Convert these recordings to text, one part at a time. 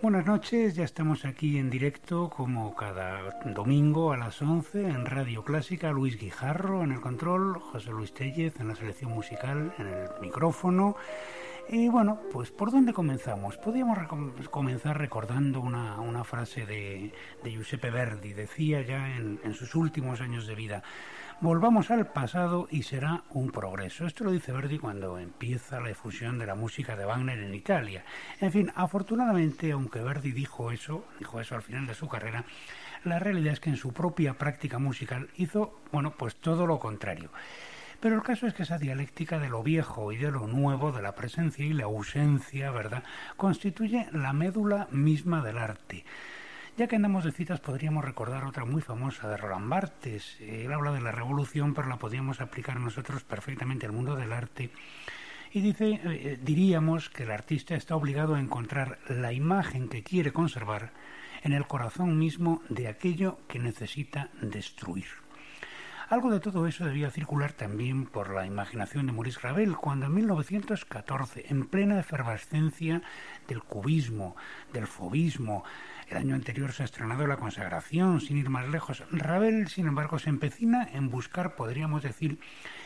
Buenas noches, ya estamos aquí en directo como cada domingo a las 11 en Radio Clásica. Luis Guijarro en el control, José Luis Tellez en la selección musical, en el micrófono. Y bueno, pues ¿por dónde comenzamos? Podríamos comenzar recordando una frase de Giuseppe Verdi. Decía ya en sus últimos años de vida: volvamos al pasado y será un progreso. Esto lo dice Verdi cuando empieza la difusión de la música de Wagner en Italia. En fin, afortunadamente, aunque Verdi dijo eso al final de su carrera, la realidad es que en su propia práctica musical hizo, bueno, pues todo lo contrario. Pero el caso es que esa dialéctica de lo viejo y de lo nuevo, de la presencia y la ausencia, ¿verdad?, constituye la médula misma del arte. Ya que andamos de citas, podríamos recordar otra muy famosa de Roland Barthes. Él habla de la revolución, pero la podríamos aplicar nosotros perfectamente al mundo del arte. Y diríamos que el artista está obligado a encontrar la imagen que quiere conservar en el corazón mismo de aquello que necesita destruir. Algo de todo eso debía circular también por la imaginación de Maurice Ravel, cuando en 1914, en plena efervescencia del cubismo, del fauvismo, el año anterior se ha estrenado La Consagración, sin ir más lejos, Ravel, sin embargo, se empecina en buscar, podríamos decir,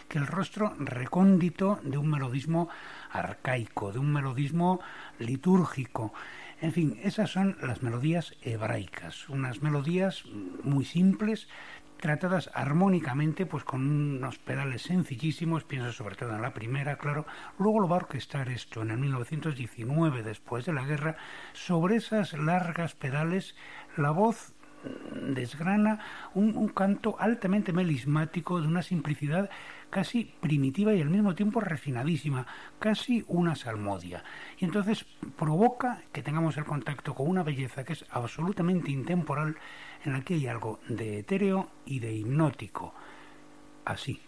que el rostro recóndito de un melodismo arcaico, de un melodismo litúrgico. En fin, esas son las melodías hebraicas, unas melodías muy simples, tratadas armónicamente, pues con unos pedales sencillísimos. Pienso sobre todo en la primera, claro. Luego lo va a orquestar esto en el 1919, después de la guerra. Sobre esas largas pedales, la voz desgrana un canto altamente melismático, de una simplicidad casi primitiva y al mismo tiempo refinadísima, casi una salmodia. Y entonces provoca que tengamos el contacto con una belleza que es absolutamente intemporal, en la que hay algo de etéreo y de hipnótico. Así.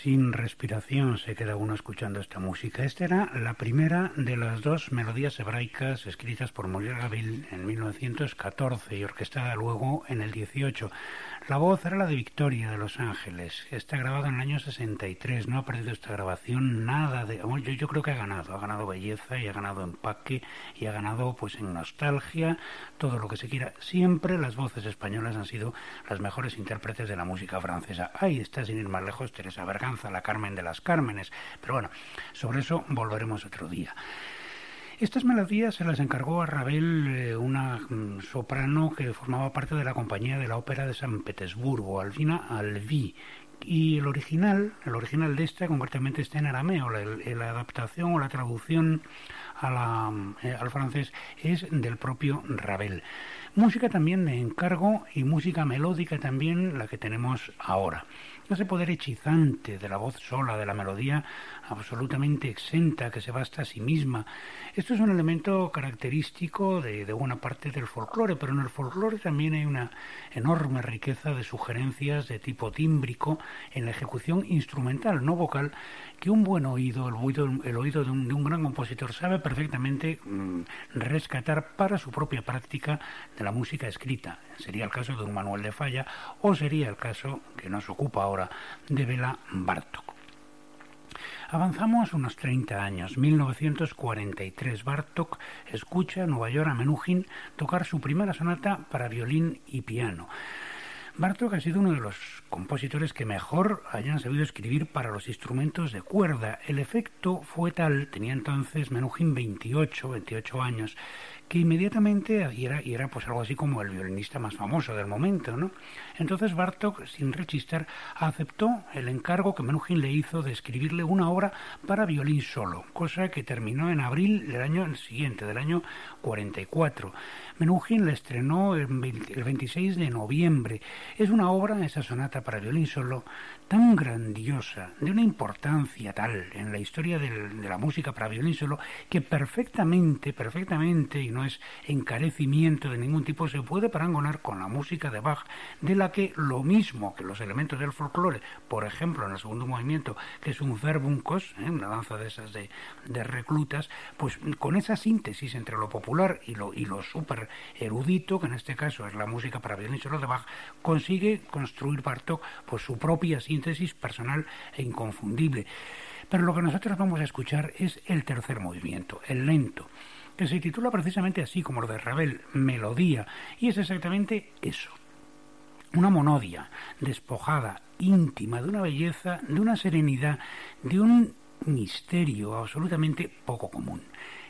sin respiración se queda uno escuchando esta música. Esta era la primera de las dos melodías hebraicas escritas por Maurice Ravel en 1914 y orquestada luego en el 18. La voz era la de Victoria de Los Ángeles. Está grabada en el año 63. No ha perdido esta grabación nada de... Yo creo que ha ganado belleza y ha ganado empaque y ha ganado pues en nostalgia, todo lo que se quiera. Siempre las voces españolas han sido las mejores intérpretes de la música francesa. Ahí está, sin ir más lejos, Teresa Berganza, la Carmen de las Cármenes. Pero bueno, sobre eso volveremos otro día. Estas melodías se las encargó a Ravel una soprano que formaba parte de la compañía de la Ópera de San Petersburgo, Alvina Alvi. Y el original de esta concretamente está en arameo. La adaptación o la traducción al francés es del propio Ravel. Música también de encargo y música melódica también la que tenemos ahora. Ese poder hechizante de la voz sola, de la melodía absolutamente exenta, que se basta a sí misma. Esto es un elemento característico de buena parte del folclore, pero en el folclore también hay una enorme riqueza de sugerencias de tipo tímbrico en la ejecución instrumental, no vocal, que un buen oído, el oído de un gran compositor sabe perfectamente rescatar para su propia práctica de la música escrita. Sería el caso de un Manuel de Falla o sería el caso, que nos ocupa ahora, de Béla Bartók. Avanzamos unos 30 años. 1943, Bartók escucha en Nueva York a Menuhin tocar su primera sonata para violín y piano. Bartók ha sido uno de los compositores que mejor hayan sabido escribir para los instrumentos de cuerda. El efecto fue tal, tenía entonces Menuhin 28 años, que inmediatamente, y era pues algo así como el violinista más famoso del momento, ¿no? Entonces Bartók, sin rechistar, aceptó el encargo que Menuhin le hizo de escribirle una obra para violín solo, cosa que terminó en abril del año siguiente, del año 44. Menuhin la estrenó el 26 de noviembre. Es una obra, esa sonata para violín solo, tan grandiosa, de una importancia tal en la historia de la música para violín solo, que perfectamente, y no es encarecimiento de ningún tipo, se puede parangonar con la música de Bach, de la que lo mismo que los elementos del folclore, por ejemplo en el segundo movimiento, que es un verbunkos, una danza de esas de reclutas, pues con esa síntesis entre lo popular y lo súper erudito, que en este caso es la música para violín solo de Bach, consigue construir Bartók pues su propia síntesis personal e inconfundible. Pero lo que nosotros vamos a escuchar es el tercer movimiento, el lento, que se titula precisamente así como lo de Ravel, melodía, y es exactamente eso. Una monodia, despojada, íntima, de una belleza, de una serenidad, de un misterio absolutamente poco común.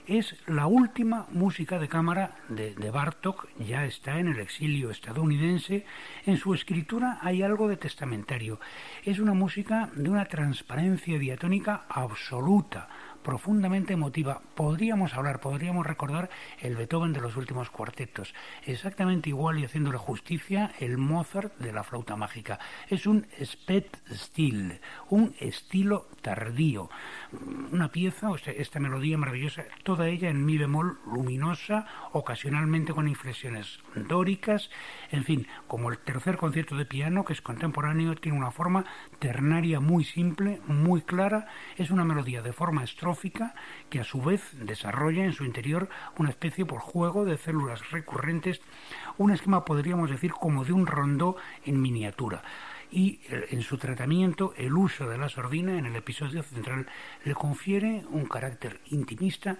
Es la última música de cámara de Bartók, ya está en el exilio estadounidense. En su escritura hay algo de testamentario. Es una música de una transparencia diatónica absoluta, profundamente emotiva. Podríamos recordar el Beethoven de los últimos cuartetos, exactamente igual y haciéndole justicia el Mozart de la flauta mágica. Es un Spätstil, un estilo tardío, una pieza, o sea, esta melodía maravillosa, toda ella en mi bemol luminosa, ocasionalmente con inflexiones dóricas, en fin, como el tercer concierto de piano, que es contemporáneo, tiene una forma ternaria muy simple, muy clara, es una melodía de forma estrófica que a su vez desarrolla en su interior una especie por juego de células recurrentes, un esquema podríamos decir como de un rondó en miniatura. Y en su tratamiento el uso de la sordina en el episodio central le confiere un carácter intimista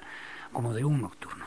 como de un nocturno.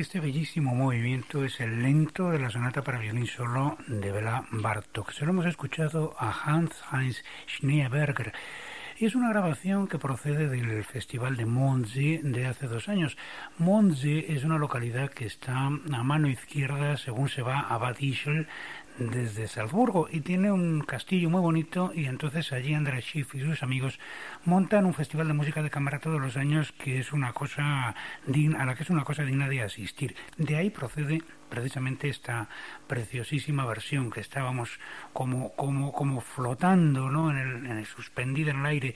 que este bellísimo movimiento es el lento de la sonata para violín solo de Béla Bartók. Se lo hemos escuchado a Hans-Heinz Schneeberger. Y es una grabación que procede del Festival de Mondsee de hace 2 años. Mondsee es una localidad que está a mano izquierda según se va a Bad Ischl desde Salzburgo, y tiene un castillo muy bonito, y entonces allí Andrés Schiff y sus amigos montan un festival de música de cámara todos los años que es una cosa digna, a la que es una cosa digna de asistir. De ahí procede precisamente esta preciosísima versión que estábamos como flotando, ¿no? Suspendida en el aire.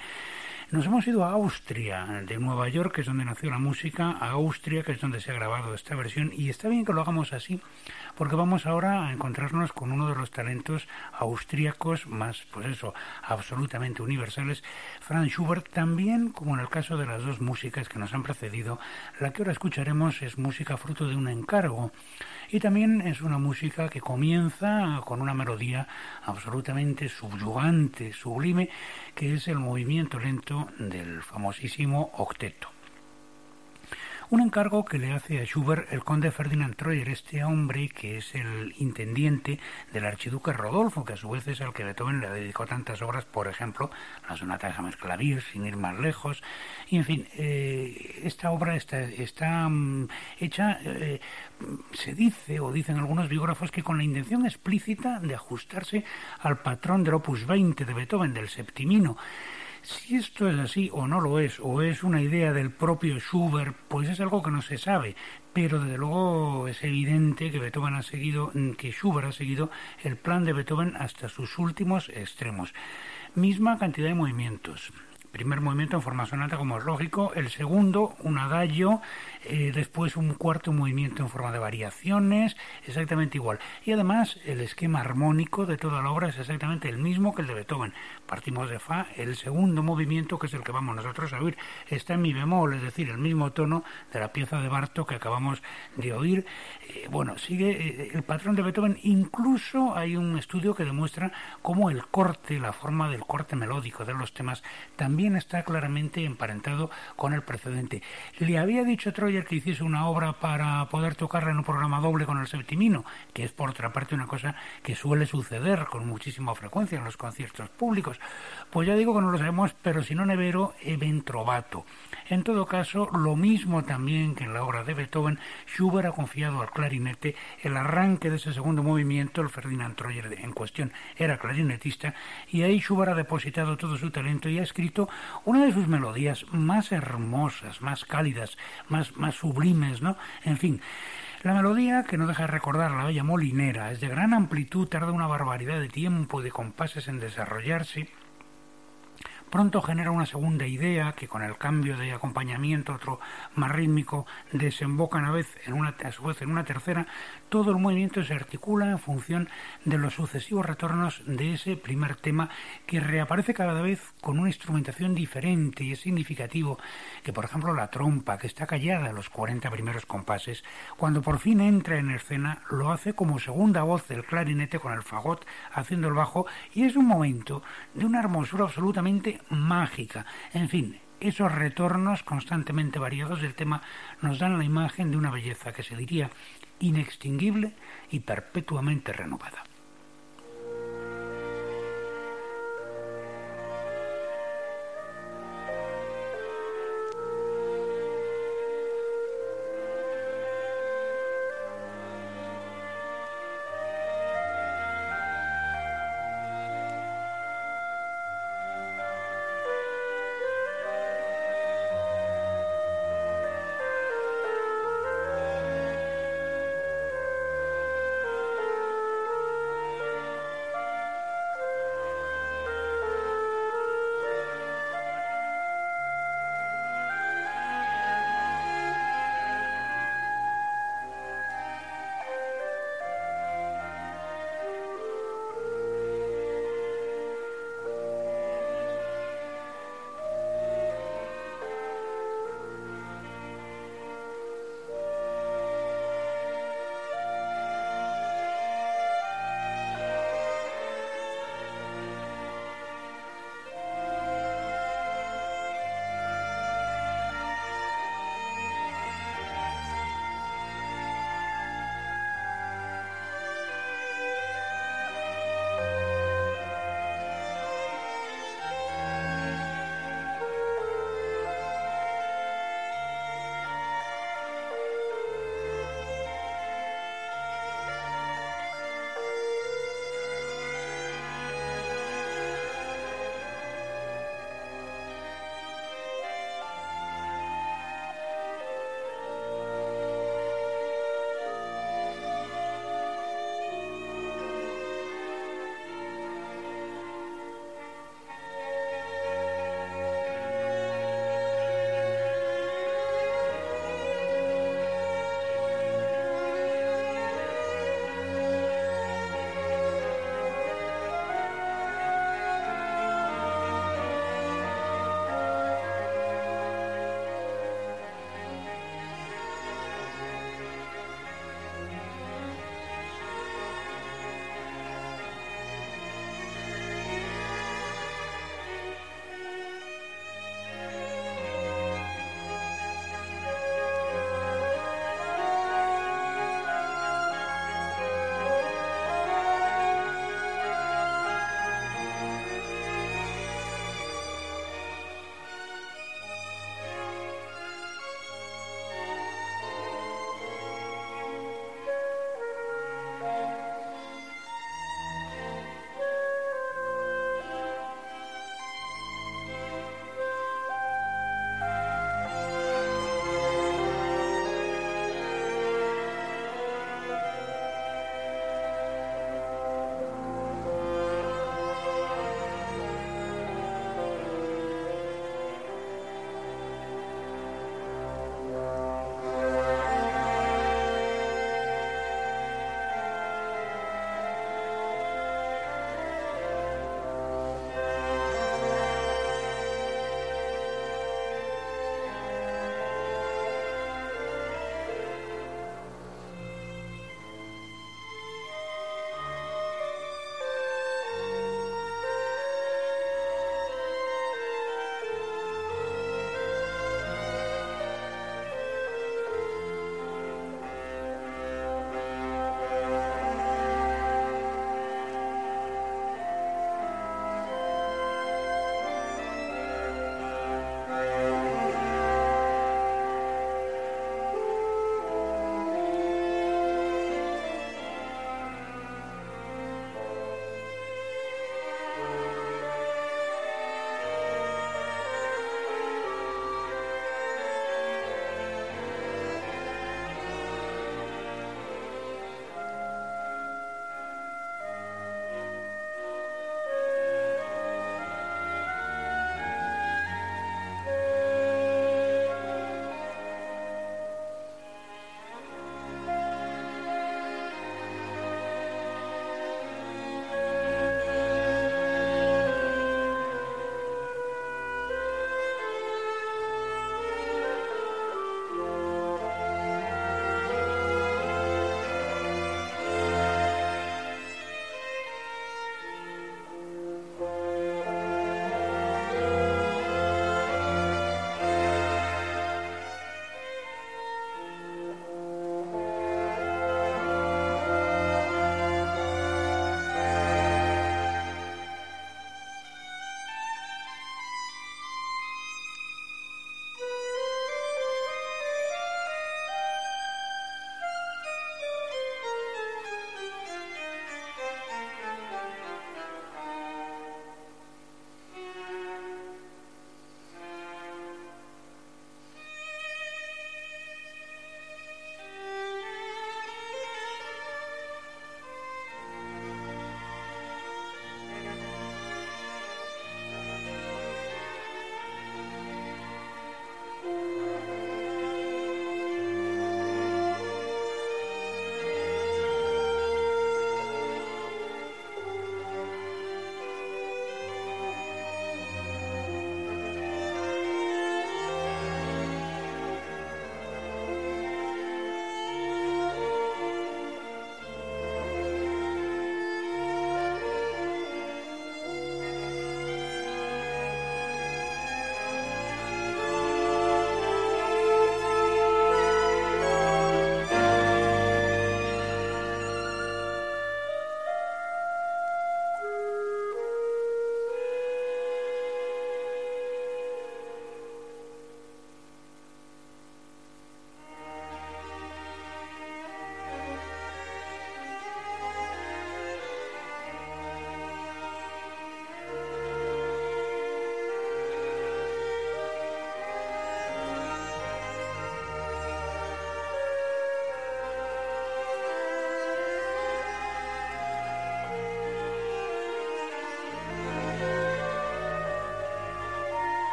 Nos hemos ido a Austria, de Nueva York, que es donde nació la música, a Austria, que es donde se ha grabado esta versión, y está bien que lo hagamos así, porque vamos ahora a encontrarnos con uno de los talentos austríacos más, pues eso, absolutamente universales, Franz Schubert. También, como en el caso de las dos músicas que nos han precedido, la que ahora escucharemos es música fruto de un encargo, y también es una música que comienza con una melodía absolutamente subyugante, sublime, que es el movimiento lento del famosísimo octeto. Un encargo que le hace a Schubert el conde Ferdinand Troyer, este hombre que es el intendiente del archiduque Rodolfo, que a su vez es al que Beethoven le dedicó tantas obras, por ejemplo, la sonata de Hammerklavier, sin ir más lejos. Y en fin, esta obra está hecha, se dice, o dicen algunos biógrafos, que con la intención explícita de ajustarse al patrón del Opus 20 de Beethoven, del septimino. Si esto es así o no lo es, o es una idea del propio Schubert, pues es algo que no se sabe, pero desde luego es evidente que Schubert ha seguido el plan de Beethoven hasta sus últimos extremos. Misma cantidad de movimientos. Primer movimiento en forma sonata, como es lógico, el segundo un adagio, después un cuarto movimiento en forma de variaciones, exactamente igual. Y además el esquema armónico de toda la obra es exactamente el mismo que el de Beethoven. Partimos de Fa, el segundo movimiento, que es el que vamos nosotros a oír, está en mi bemol, es decir, el mismo tono de la pieza de Bartók que acabamos de oír. Sigue el patrón de Beethoven. Incluso hay un estudio que demuestra cómo el corte, la forma del corte melódico de los temas, también está claramente emparentado con el precedente. Le había dicho Troyer que hiciese una obra para poder tocarla en un programa doble con el septimino, que es por otra parte una cosa que suele suceder con muchísima frecuencia en los conciertos públicos. Pues ya digo que no lo sabemos, pero si no nevero, ben trovato. En todo caso, lo mismo también que en la obra de Beethoven, Schubert ha confiado al clarinete el arranque de ese segundo movimiento. El Ferdinand Troyer en cuestión era clarinetista, y ahí Schubert ha depositado todo su talento y ha escrito una de sus melodías más hermosas, más cálidas, más sublimes, ¿no? En fin, la melodía, que no deja de recordar a la bella molinera, es de gran amplitud, tarda una barbaridad de tiempo y de compases en desarrollarse. Pronto genera una segunda idea que, con el cambio de acompañamiento, otro más rítmico, desemboca a su vez en una tercera. Todo el movimiento se articula en función de los sucesivos retornos de ese primer tema, que reaparece cada vez con una instrumentación diferente. Y es significativo que, por ejemplo, la trompa, que está callada en los 40 primeros compases, cuando por fin entra en escena, lo hace como segunda voz del clarinete, con el fagot haciendo el bajo, y es un momento de una hermosura absolutamente mágica. En fin, esos retornos constantemente variados del tema nos dan la imagen de una belleza que se diría inextinguible y perpetuamente renovada.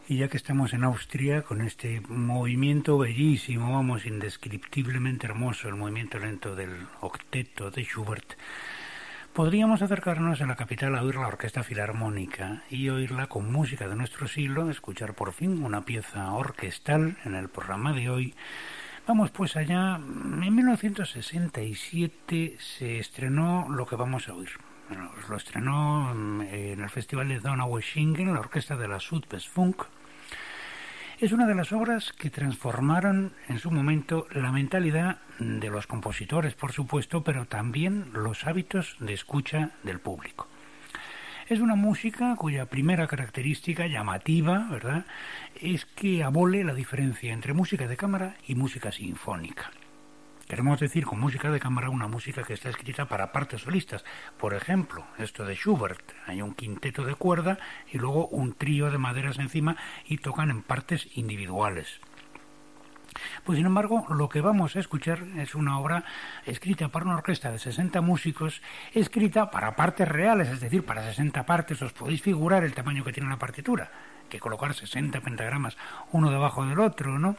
Y ya que estamos en Austria, con este movimiento bellísimo, vamos, indescriptiblemente hermoso, el movimiento lento del octeto de Schubert, podríamos acercarnos a la capital a oír la Orquesta Filarmónica y oírla con música de nuestro siglo, escuchar por fin una pieza orquestal en el programa de hoy. Vamos pues allá. En 1967 se estrenó lo que vamos a oír. Bueno, lo estrenó en el Festival de Donaueschingen la Orquesta de la Südwestfunk. Es una de las obras que transformaron en su momento la mentalidad de los compositores, por supuesto, pero también los hábitos de escucha del público. Es una música cuya primera característica llamativa, ¿verdad?, es que abole la diferencia entre música de cámara y música sinfónica. Queremos decir con música de cámara una música que está escrita para partes solistas. Por ejemplo, esto de Schubert, hay un quinteto de cuerda y luego un trío de maderas encima y tocan en partes individuales. Pues sin embargo, lo que vamos a escuchar es una obra escrita para una orquesta de 60 músicos, escrita para partes reales, es decir, para 60 partes. Os podéis figurar el tamaño que tiene la partitura, que colocar 60 pentagramas uno debajo del otro, ¿no?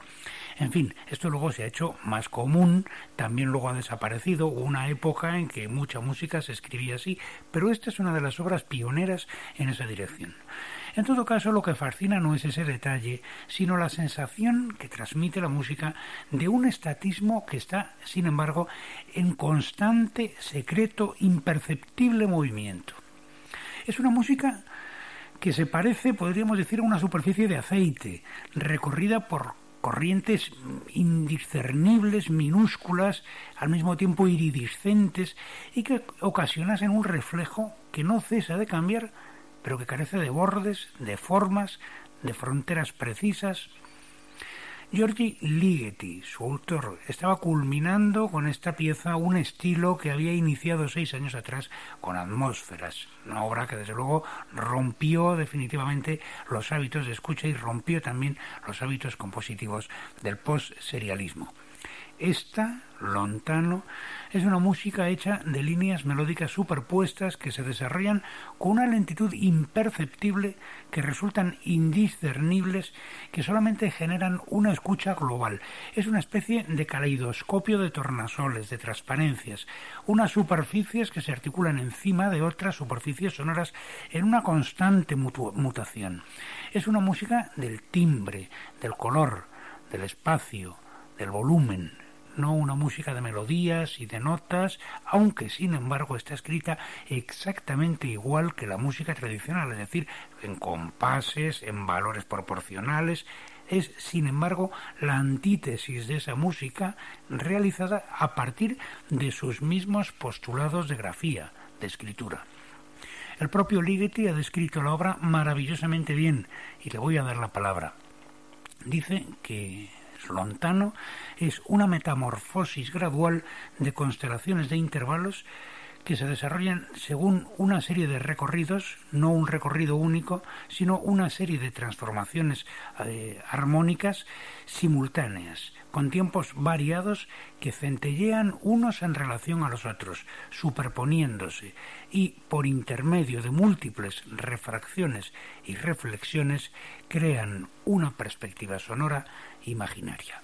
En fin, esto luego se ha hecho más común, también luego ha desaparecido. Hubo una época en que mucha música se escribía así, pero esta es una de las obras pioneras en esa dirección. En todo caso, lo que fascina no es ese detalle, sino la sensación que transmite la música de un estatismo que está, sin embargo, en constante, secreto, imperceptible movimiento. Es una música que se parece, podríamos decir, a una superficie de aceite, recorrida por corrientes indiscernibles, minúsculas, al mismo tiempo iridiscentes, y que ocasionasen un reflejo que no cesa de cambiar, pero que carece de bordes, de formas, de fronteras precisas. György Ligeti, su autor, estaba culminando con esta pieza un estilo que había iniciado 6 años atrás con Atmósferas, una obra que desde luego rompió definitivamente los hábitos de escucha y rompió también los hábitos compositivos del post-serialismo. Esta, Lontano, es una música hecha de líneas melódicas superpuestas que se desarrollan con una lentitud imperceptible, que resultan indiscernibles, que solamente generan una escucha global. Es una especie de caleidoscopio de tornasoles, de transparencias, unas superficies que se articulan encima de otras superficies sonoras en una constante mutación. Es una música del timbre, del color, del espacio, del volumen, no una música de melodías y de notas, aunque sin embargo está escrita exactamente igual que la música tradicional, es decir, en compases, en valores proporcionales. Es, sin embargo, la antítesis de esa música realizada a partir de sus mismos postulados de grafía, de escritura. El propio Ligeti ha descrito la obra maravillosamente bien, y le voy a dar la palabra. Dice que Lontano es una metamorfosis gradual de constelaciones de intervalos que se desarrollan según una serie de recorridos, no un recorrido único, sino una serie de transformaciones armónicas simultáneas, con tiempos variados que centellean unos en relación a los otros, superponiéndose, y por intermedio de múltiples refracciones y reflexiones crean una perspectiva sonora imaginaria.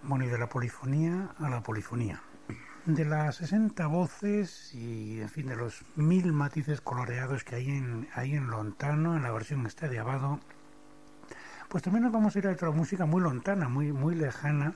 Bueno, y de la polifonía a la polifonía. De las 60 voces y, en fin, de los 1000 matices coloreados que hay en lontano, en la versión esta de Abbado, pues también nos vamos a ir a otra música muy lontana, muy lejana,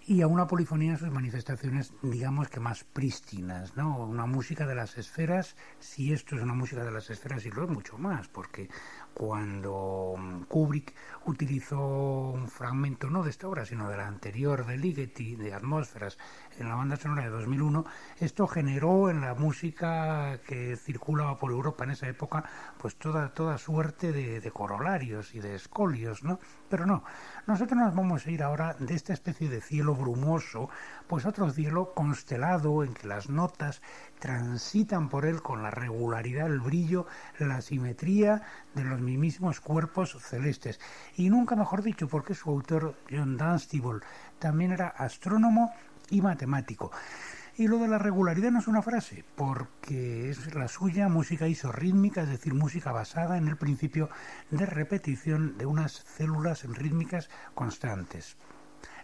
y a una polifonía en sus manifestaciones, digamos que más prístinas, ¿no? Una música de las esferas, si esto es una música de las esferas, y lo es mucho más, porque cuando Kubrick utilizó un fragmento no de esta obra, sino de la anterior de Ligeti, de Atmósferas, en la banda sonora de 2001, esto generó en la música que circulaba por Europa en esa época, pues toda suerte de corolarios y de escolios, ¿no? Pero no, nosotros nos vamos a ir ahora de esta especie de cielo brumoso, pues a otro cielo constelado en que las notas transitan por él con la regularidad, el brillo, la simetría de los mismísimos cuerpos celestes. Y nunca mejor dicho, porque su autor, John Dunstable, también era astrónomo y matemático. Y lo de la regularidad no es una frase, porque es la suya música isorrítmica, es decir, música basada en el principio de repetición de unas células rítmicas constantes.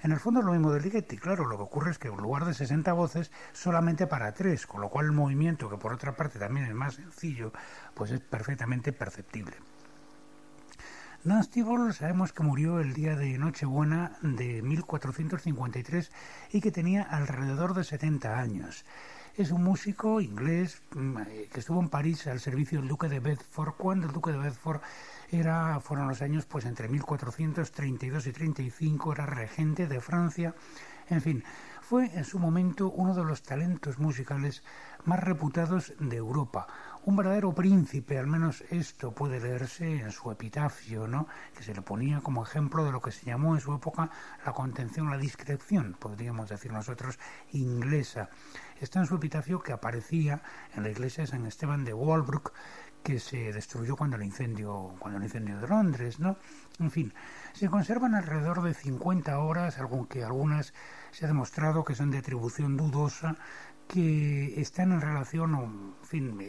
En el fondo es lo mismo de Ligeti, claro, lo que ocurre es que en lugar de 60 voces, solamente para 3, con lo cual el movimiento, que por otra parte también es más sencillo, pues es perfectamente perceptible. Dunstable sabemos que murió el día de Nochebuena de 1453 y que tenía alrededor de 70 años. Es un músico inglés que estuvo en París al servicio del duque de Bedford, cuando el duque de Bedford fueron los años pues entre 1432 y 35, era regente de Francia. En fin, fue en su momento uno de los talentos musicales más reputados de Europa. Un verdadero príncipe, al menos esto puede leerse en su epitafio, ¿no? Que se le ponía como ejemplo de lo que se llamó en su época la contención, la discreción, podríamos decir nosotros, inglesa. Está en su epitafio que aparecía en la iglesia de San Esteban de Walbrook, que se destruyó cuando el incendio de Londres, ¿no? En fin, se conservan alrededor de 50 obras, aunque algunas se ha demostrado que son de atribución dudosa, que están en relación, o en fin,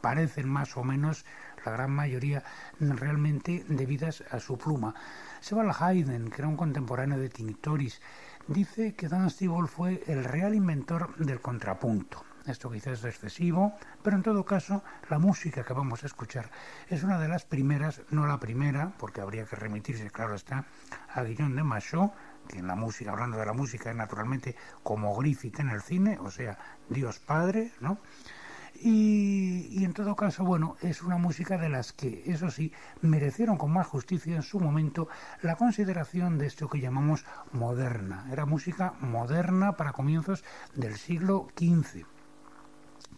parecen más o menos, la gran mayoría, realmente debidas a su pluma. Sebald Haydn, que era un contemporáneo de Tinctoris, dice que Dunstable fue el real inventor del contrapunto. Esto quizás es excesivo, pero en todo caso la música que vamos a escuchar es una de las primeras, no la primera, porque habría que remitirse, claro está, a Guillaume de Machaut, que en la música, hablando de la música, es naturalmente como Griffith en el cine, o sea, Dios Padre, ¿no? Y en todo caso, bueno, es una música de las que, eso sí, merecieron con más justicia en su momento la consideración de esto que llamamos moderna. Era música moderna para comienzos del siglo XV.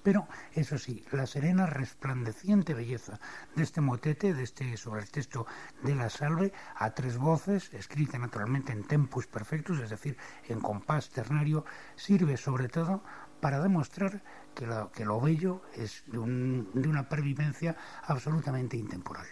Pero, eso sí, la serena, resplandeciente belleza de este motete, sobre el texto de la Salve, a 3 voces, escrita naturalmente en tempus perfectus, es decir, en compás ternario, sirve sobre todo para demostrar que lo bello es de una pervivencia absolutamente intemporal.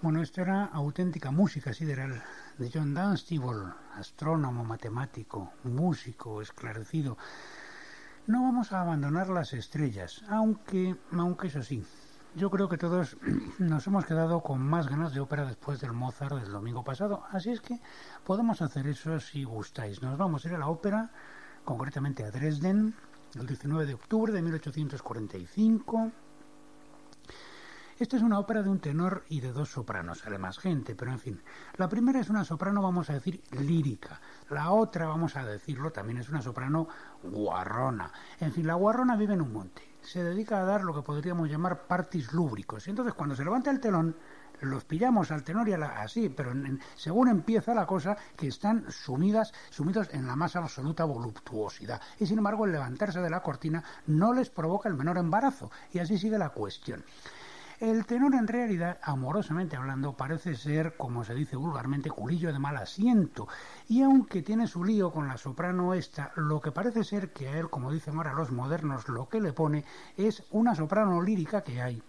Bueno, esto era auténtica música sideral de John Dunstable, astrónomo, matemático, músico, esclarecido. No vamos a abandonar las estrellas, aunque eso sí, yo creo que todos nos hemos quedado con más ganas de ópera después del Mozart del domingo pasado, así es que podemos hacer eso si gustáis. Nos vamos a ir a la ópera, concretamente a Dresden, el 19 de octubre de 1845. Esta es una ópera de un tenor y de dos sopranos, además gente, pero en fin. La primera es una soprano, vamos a decir, lírica. La otra, vamos a decirlo, también es una soprano guarrona. En fin, la guarrona vive en un monte. Se dedica a dar lo que podríamos llamar partis lúbricos. Y entonces, cuando se levanta el telón, los pillamos al tenor y a la... así, pero según empieza la cosa, que están sumidos en la más absoluta voluptuosidad. Y sin embargo, el levantarse de la cortina no les provoca el menor embarazo. Y así sigue la cuestión. El tenor, en realidad, amorosamente hablando, parece ser, como se dice vulgarmente, culillo de mal asiento. Y aunque tiene su lío con la soprano esta, lo que parece ser que a él, como dicen ahora los modernos, lo que le pone es una soprano lírica que hay,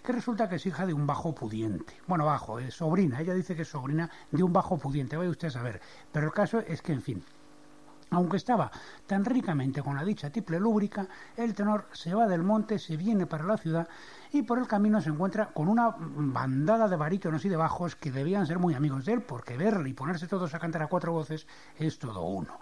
que resulta que es hija de un bajo pudiente. Bueno, bajo, es sobrina. Ella dice que es sobrina de un bajo pudiente, vaya usted a saber. Pero el caso es que, en fin, aunque estaba tan ricamente con la dicha tiple lúbrica, el tenor se va del monte, se viene para la ciudad y por el camino se encuentra con una bandada de barítonos y de bajos que debían ser muy amigos de él, porque verle y ponerse todos a cantar a cuatro voces es todo uno.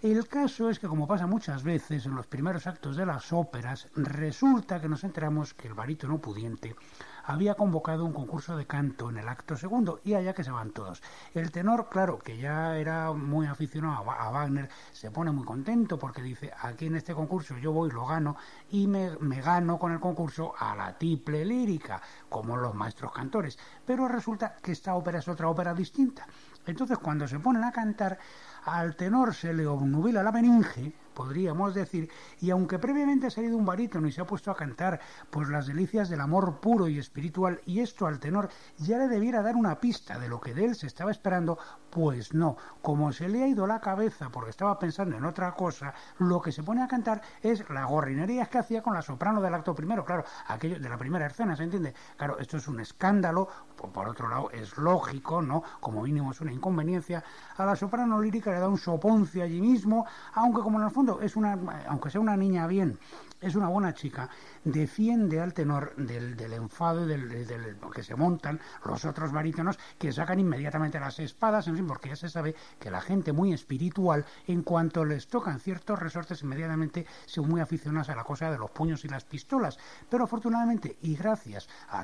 El caso es que, como pasa muchas veces en los primeros actos de las óperas, resulta que nos enteramos que el barítono pudiente había convocado un concurso de canto en el acto segundo y allá que se van todos. El tenor, claro, que ya era muy aficionado a Wagner, se pone muy contento porque dice, aquí en este concurso yo voy, lo gano y me gano con el concurso a la tiple lírica, como los maestros cantores. Pero resulta que esta ópera es otra ópera distinta. Entonces, cuando se ponen a cantar, al tenor se le obnubila la meninge, podríamos decir, y aunque previamente ha salido un barítono y se ha puesto a cantar pues las delicias del amor puro y espiritual, y esto al tenor ya le debiera dar una pista de lo que de él se estaba esperando, pues no, como se le ha ido la cabeza porque estaba pensando en otra cosa, lo que se pone a cantar es la gorrinería que hacía con la soprano del acto primero, claro, aquello de la primera escena, ¿se entiende? Claro, esto es un escándalo, por otro lado es lógico, ¿no? Como mínimo es una inconveniencia, a la soprano lírica le da un soponcio allí mismo, aunque como en el fondo es una, aunque sea una niña bien, es una buena chica, defiende al tenor del enfado y del que se montan los otros barítonos que sacan inmediatamente las espadas, en fin, porque ya se sabe que la gente muy espiritual, en cuanto les tocan ciertos resortes, inmediatamente son muy aficionados a la cosa de los puños y las pistolas. Pero afortunadamente, y gracias a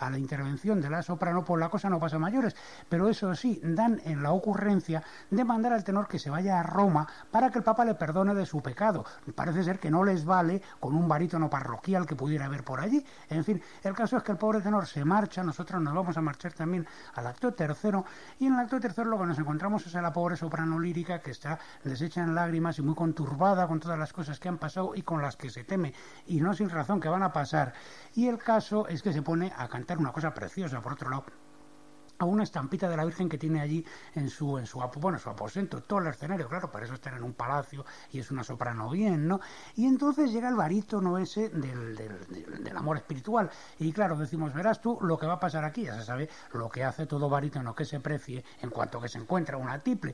la intervención de la soprano, pues la cosa no pasa a mayores. Pero eso sí, dan en la ocurrencia de mandar al tenor que se vaya a Roma para que el Papa le perdone de su pecado. Parece ser que no les vale con un barítono parroquial que pudiera haber por allí. En fin, el caso es que el pobre tenor se marcha, nosotros nos vamos a marchar también al acto tercero, y en el acto tercero lo que nos encontramos es a la pobre soprano lírica que está deshecha en lágrimas y muy conturbada con todas las cosas que han pasado y con las que se teme, y no sin razón, que van a pasar. Y el caso es que se pone a cantar una cosa preciosa, por otro lado, a una estampita de la Virgen que tiene allí en su aposento, todo el escenario, claro, para eso están en un palacio y es una soprano bien, ¿no? Y entonces llega el barítono ese del amor espiritual, y claro, decimos, verás tú lo que va a pasar aquí, ya se sabe lo que hace todo barítono que se precie en cuanto que se encuentra una tiple.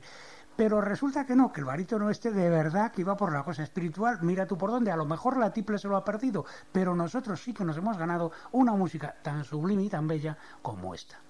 Pero resulta que no, que el barítono este de verdad que iba por la cosa espiritual, mira tú por dónde, a lo mejor la tiple se lo ha perdido, pero nosotros sí que nos hemos ganado una música tan sublime y tan bella como esta.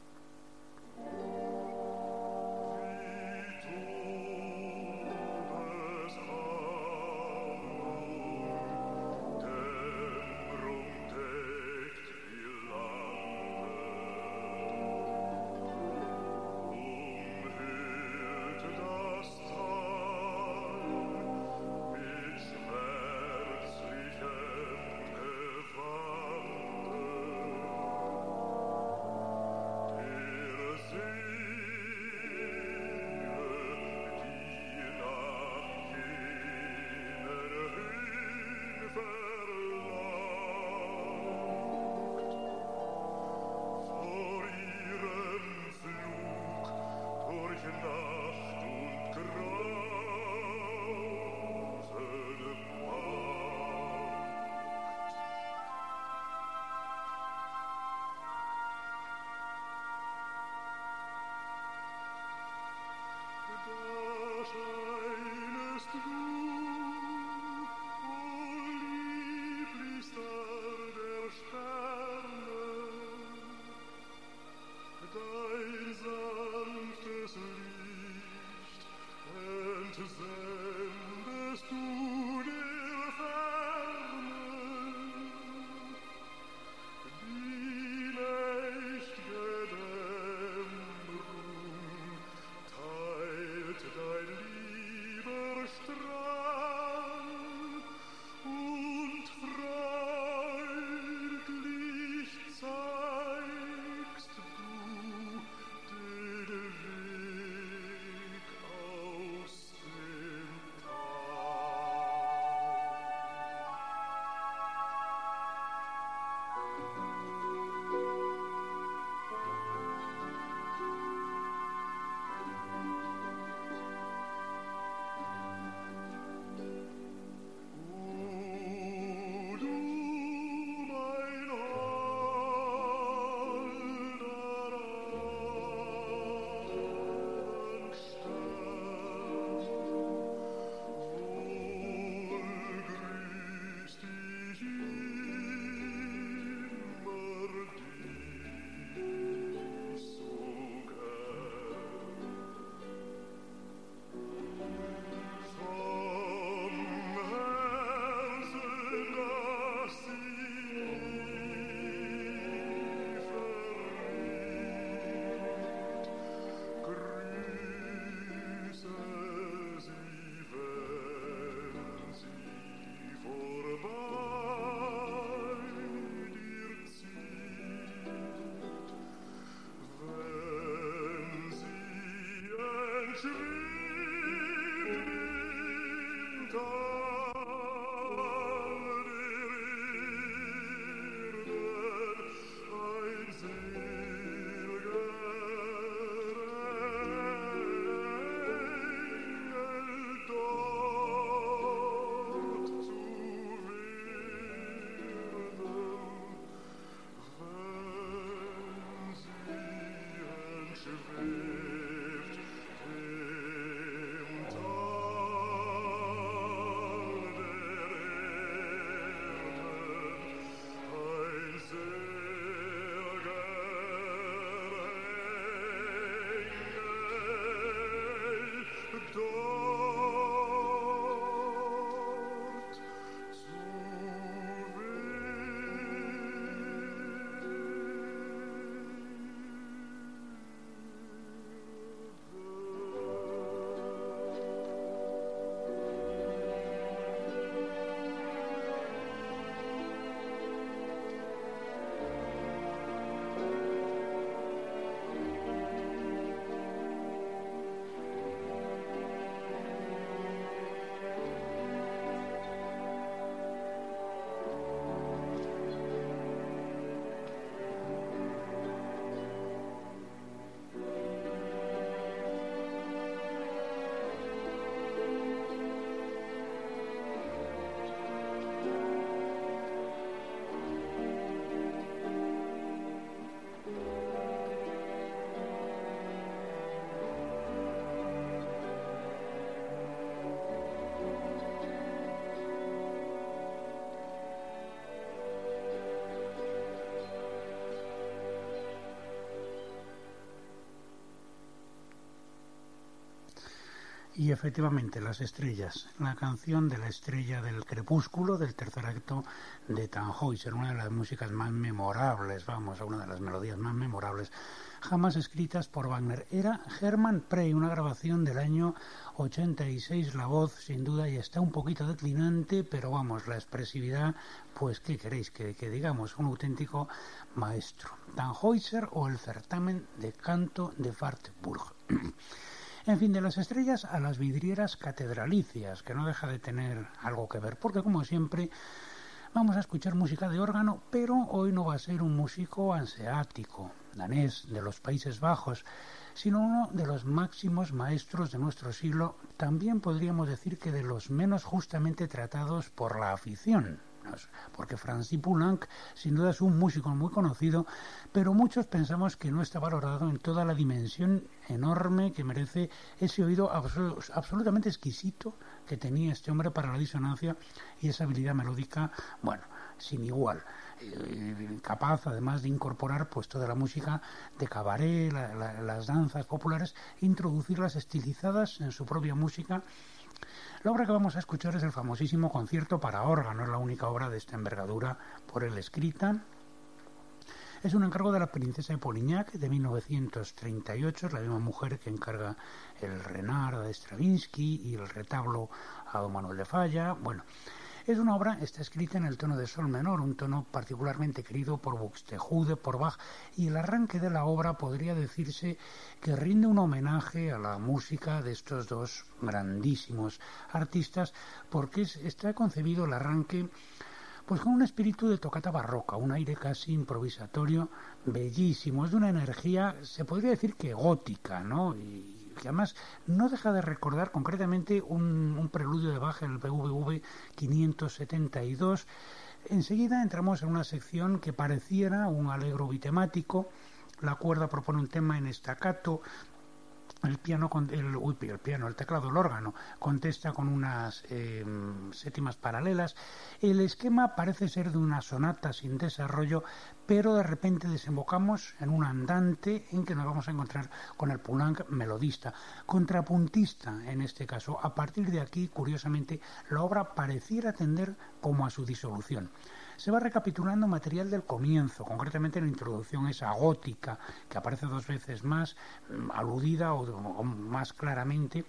Y efectivamente, Las Estrellas, la canción de la estrella del crepúsculo del tercer acto de Tannhäuser, una de las músicas más memorables, una de las melodías más memorables jamás escritas por Wagner. Era Hermann Prey, una grabación del año 86, la voz sin duda ya está un poquito declinante, pero vamos, la expresividad, pues qué queréis que digamos, un auténtico maestro. Tannhäuser o el certamen de canto de Wartburg. En fin, de Las Estrellas a las vidrieras catedralicias, que no deja de tener algo que ver, porque como siempre vamos a escuchar música de órgano, pero hoy no va a ser un músico hanseático, danés, de los Países Bajos, sino uno de los máximos maestros de nuestro siglo, también podríamos decir que de los menos justamente tratados por la afición, porque Francis Poulenc sin duda es un músico muy conocido, pero muchos pensamos que no está valorado en toda la dimensión enorme que merece ese oído absolutamente exquisito que tenía este hombre para la disonancia y esa habilidad melódica, bueno, sin igual, capaz además de incorporar pues toda la música de cabaret, las danzas populares, introducirlas estilizadas en su propia música. La obra que vamos a escuchar es el famosísimo Concierto para órgano, es la única obra de esta envergadura por él escrita. Es un encargo de la princesa de Polignac de 1938, es la misma mujer que encarga el Renard de Stravinsky y el retablo a don Manuel de Falla. Bueno, es una obra, está escrita en el tono de sol menor, un tono particularmente querido por Buxtehude, por Bach, y el arranque de la obra podría decirse que rinde un homenaje a la música de estos dos grandísimos artistas, porque está concebido el arranque pues con un espíritu de tocata barroca, un aire casi improvisatorio, bellísimo, es de una energía, se podría decir que gótica, ¿no? Y que además no deja de recordar concretamente un preludio de Bach, el BWV 572. Enseguida entramos en una sección que pareciera un allegro bitemático, la cuerda propone un tema en staccato, el teclado, el órgano, contesta con unas séptimas paralelas. El esquema parece ser de una sonata sin desarrollo, pero de repente desembocamos en un andante en que nos vamos a encontrar con el Poulenc melodista, contrapuntista en este caso. A partir de aquí, curiosamente, la obra pareciera tender como a su disolución. Se va recapitulando material del comienzo, concretamente la introducción esa gótica, que aparece dos veces más, aludida o más claramente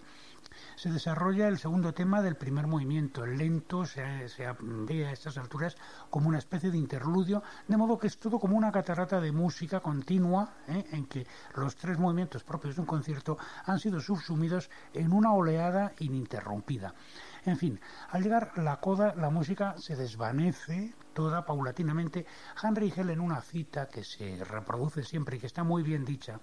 Se desarrolla el segundo tema del primer movimiento. El lento se ve a estas alturas como una especie de interludio, de modo que es todo como una catarata de música continua, en que los tres movimientos propios de un concierto han sido subsumidos en una oleada ininterrumpida. En fin, al llegar la coda, la música se desvanece toda paulatinamente. Heinrich Hell, en una cita que se reproduce siempre y que está muy bien dicha,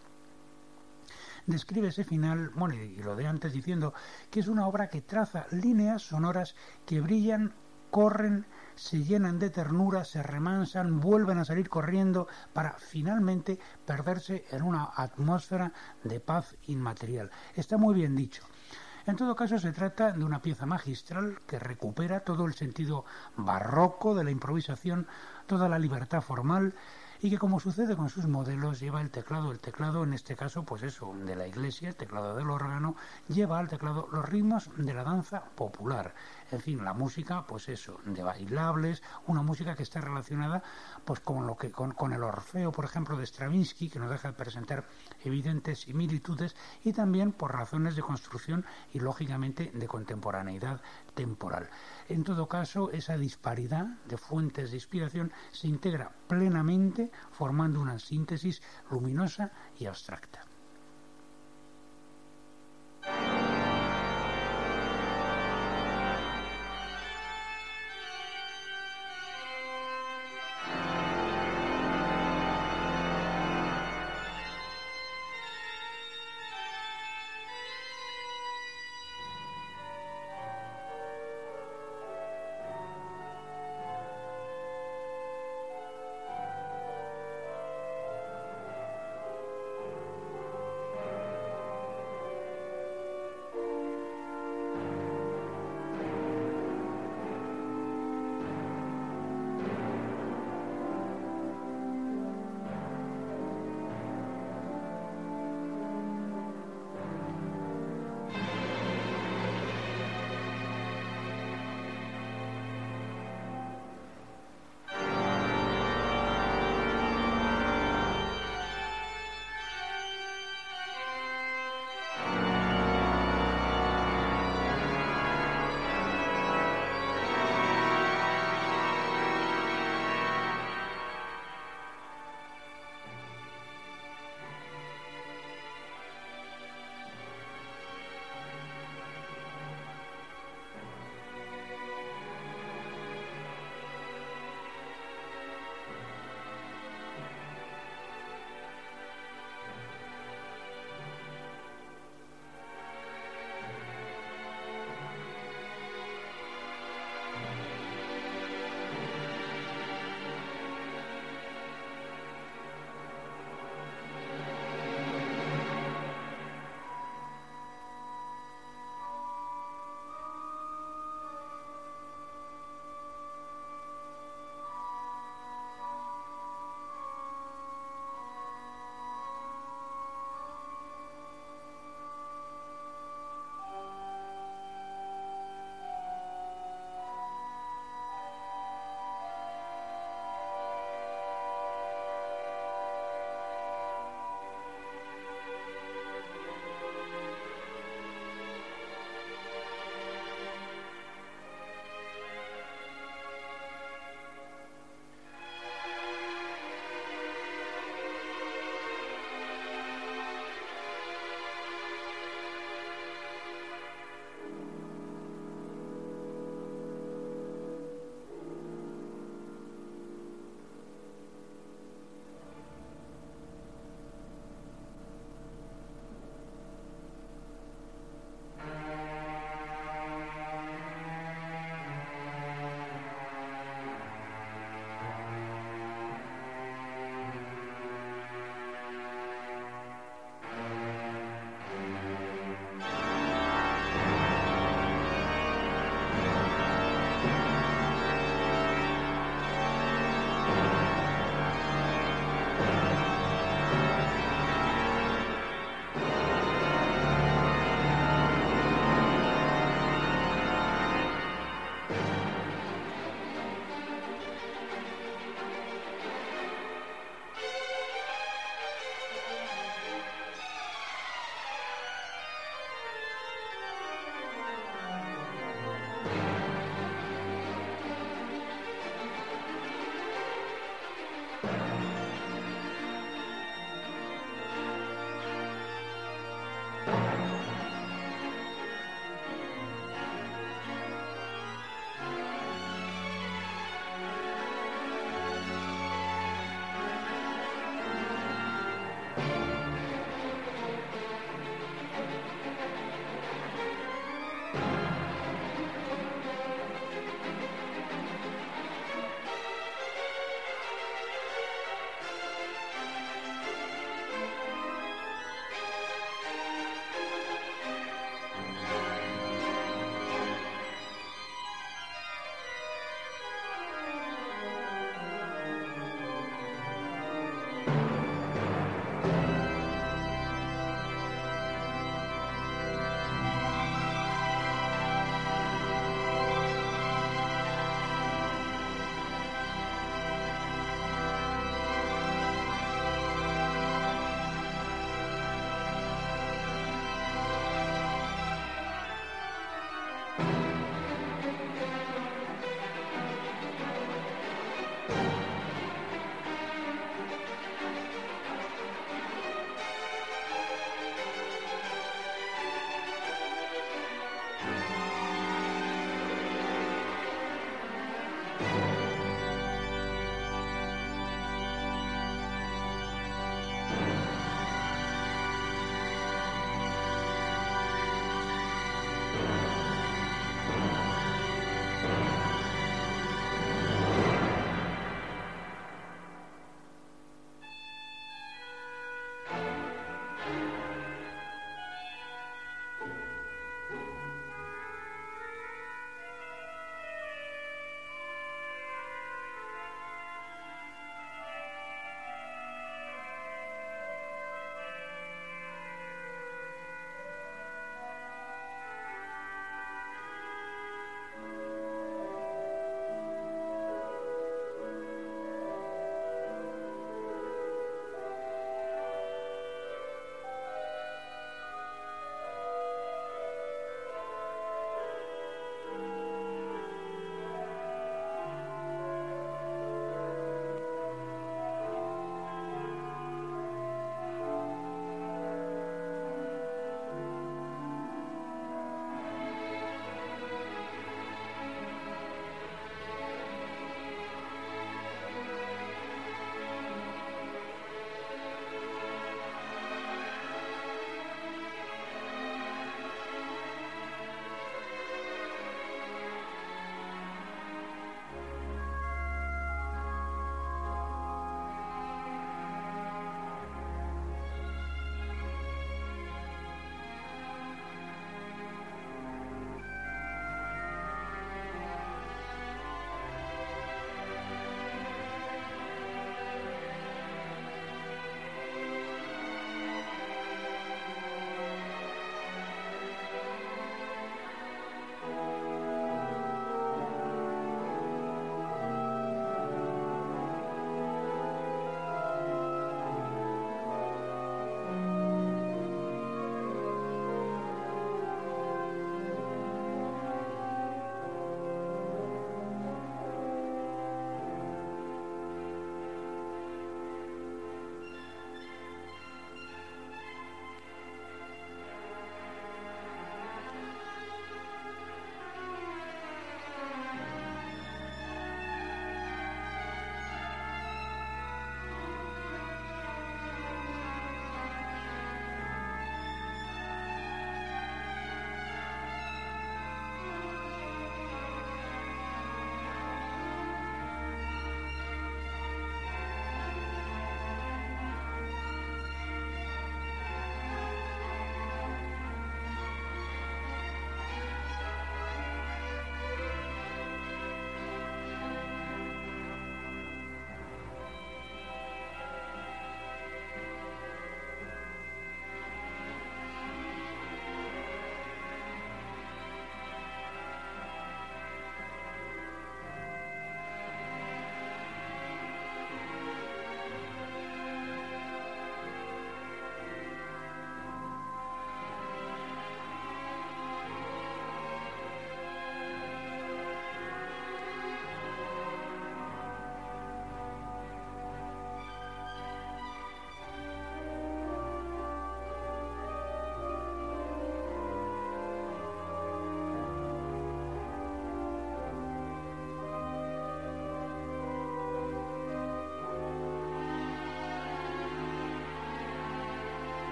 describe ese final, bueno, y lo de antes, diciendo que es una obra que traza líneas sonoras que brillan, corren, se llenan de ternura, se remansan, vuelven a salir corriendo para finalmente perderse en una atmósfera de paz inmaterial. Está muy bien dicho. En todo caso, se trata de una pieza magistral que recupera todo el sentido barroco de la improvisación, toda la libertad formal, y que, como sucede con sus modelos, lleva el teclado en este caso, pues eso, de la iglesia, el teclado del órgano, lleva al teclado los ritmos de la danza popular. En fin, la música, pues eso, de bailables, una música que está relacionada pues con el Orfeo, por ejemplo, de Stravinsky, que nos deja de presentar evidentes similitudes, y también por razones de construcción y, lógicamente, de contemporaneidad temporal. En todo caso, esa disparidad de fuentes de inspiración se integra plenamente, formando una síntesis luminosa y abstracta.